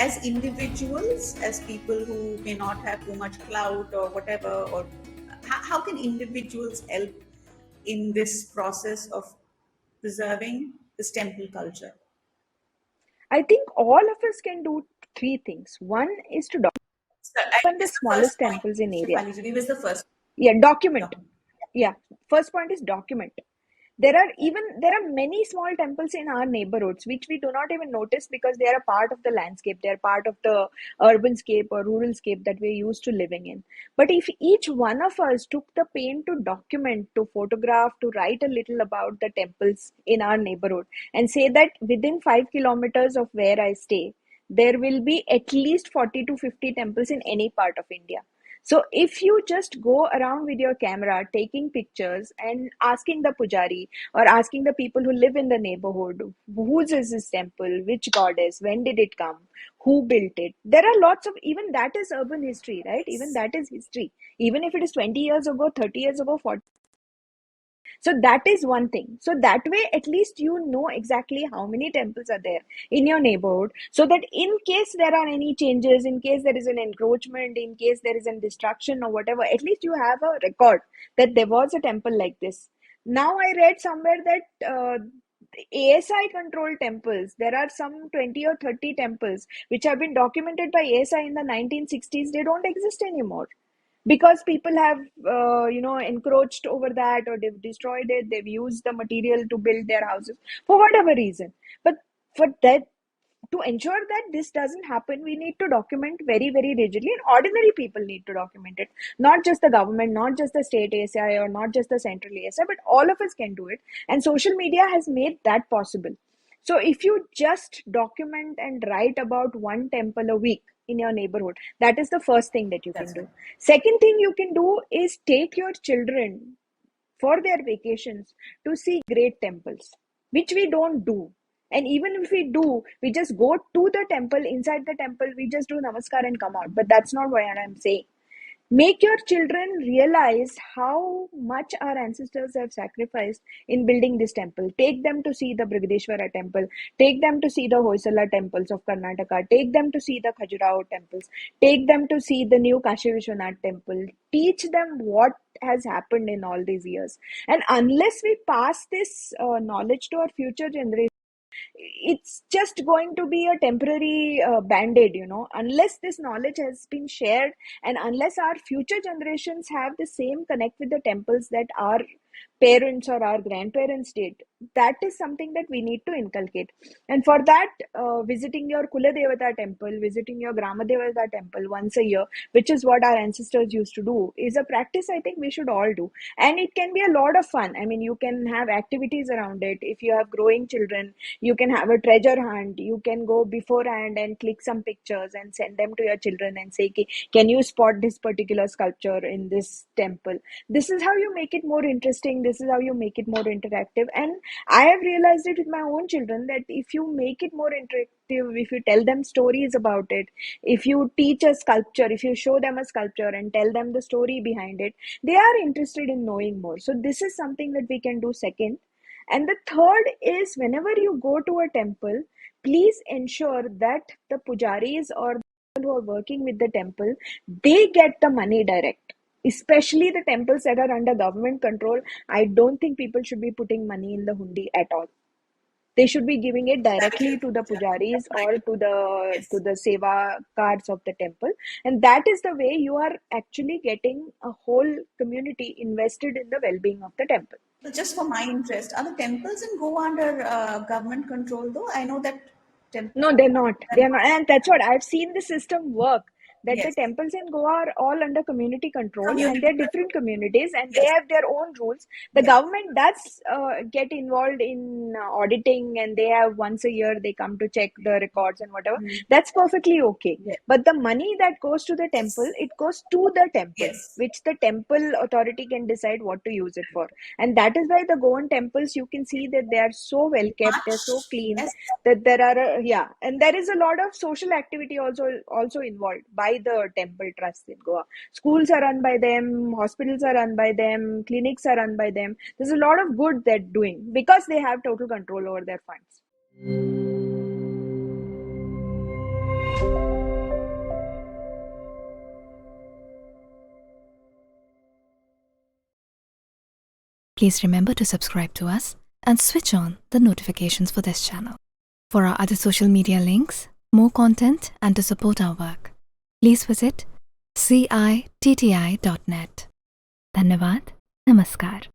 as individuals, as people who may not have too much clout or whatever, or how can individuals help in this process of preserving this temple culture? I think all of us can do three things. One is to So I document the missed the first smallest point, temples in area. Shefali. We missed the first Yeah, document. document. Yeah, first point is document. There are many small temples in our neighborhoods which we do not even notice because they are a part of the landscape. They are part of the urban scape or rural scape that we're used to living in. But if each one of us took the pain to document, to photograph, to write a little about the temples in our neighborhood and say that within 5 kilometers of where I stay, there will be at least 40 to 50 temples in any part of India. So if you just go around with your camera taking pictures and asking the pujari or asking the people who live in the neighborhood, whose is this temple, which goddess, when did it come, who built it? There are lots of, even that is urban history, right? Even that is history. Even if it is 20 years ago, 30 years ago, 40. So that is one thing. So that way, at least you know exactly how many temples are there in your neighborhood. So that in case there are any changes, in case there is an encroachment, in case there is a destruction or whatever, at least you have a record that there was a temple like this. Now I read somewhere that ASI controlled temples, there are some 20 or 30 temples which have been documented by ASI in the 1960s. They don't exist anymore because people have encroached over that, or they've destroyed it, they've used the material to build their houses for whatever reason. But for that, to ensure that this doesn't happen, we need to document very, very rigidly, and ordinary people need to document it, not just the government, not just the state ASI or not just the central ASI, but all of us can do it, and social media has made that possible. So if you just document and write about one temple a week in your neighborhood, that is the first thing that you can That's right. do. Second thing you can do is take your children for their vacations to see great temples, which we don't do. And even if we do, we just go to the temple, inside the temple, we just do namaskar and come out. But that's not what I'm saying. Make your children realize how much our ancestors have sacrificed in building this temple. Take them to see the Brigadeshwara temple. Take them to see the Hoysala temples of Karnataka. Take them to see the Khajuraho temples. Take them to see the new Kashi Vishwanath temple. Teach them what has happened in all these years. And unless we pass this knowledge to our future generation, it's just going to be a temporary band-aid, unless this knowledge has been shared, and unless our future generations have the same connect with the temples that our parents or our grandparents did. That is something that we need to inculcate. And for that, visiting your Kula Devata temple, visiting your Grama Devata temple once a year, which is what our ancestors used to do, is a practice I think we should all do. And it can be a lot of fun. I mean, you can have activities around it. If you have growing children, you can have a treasure hunt. You can go beforehand and click some pictures and send them to your children and say, can you spot this particular sculpture in this temple? This is how you make it more interesting. This is how you make it more interactive. And I have realized it with my own children that if you make it more interactive, if you tell them stories about it, if you teach a sculpture, if you show them a sculpture and tell them the story behind it, they are interested in knowing more. So this is something that we can do second. And the third is, whenever you go to a temple, please ensure that the pujaris or people who are working with the temple, they get the money direct. Especially the temples that are under government control, I don't think people should be putting money in the hundi at all. They should be giving it That directly is, to the yeah, pujaris or right. to Yes. the seva cards of the temple, and that is the way you are actually getting a whole community invested in the well-being of the temple. So just for my interest, are the temples in Goa under government control though? I know that temples No, they're not. are They're not. not. And that's what I've seen the system work. That the Yes. temples in Goa are all under community control, and Community they're different control. communities and they Yes. have their own rules. The Yes. government does get involved in auditing, and they have once a year they come to check the records and whatever. Mm. That's perfectly okay. Yes. But the money that goes to the temple, it goes to the temple, Yes. which the temple authority can decide what to use it for. And that is why the Goan temples, you can see that they are so well kept, they're so Much. clean, Yes. that there are yeah, and there is a lot of social activity also involved by the temple trust in Goa. Schools are run by them, hospitals are run by them, clinics are run by them. There's a lot of good they're doing because they have total control over their funds. Please remember to subscribe to us and switch on the notifications for this channel. For our other social media links, more content, and to support our work, please visit citti.net. Dhanyavad. Namaskar.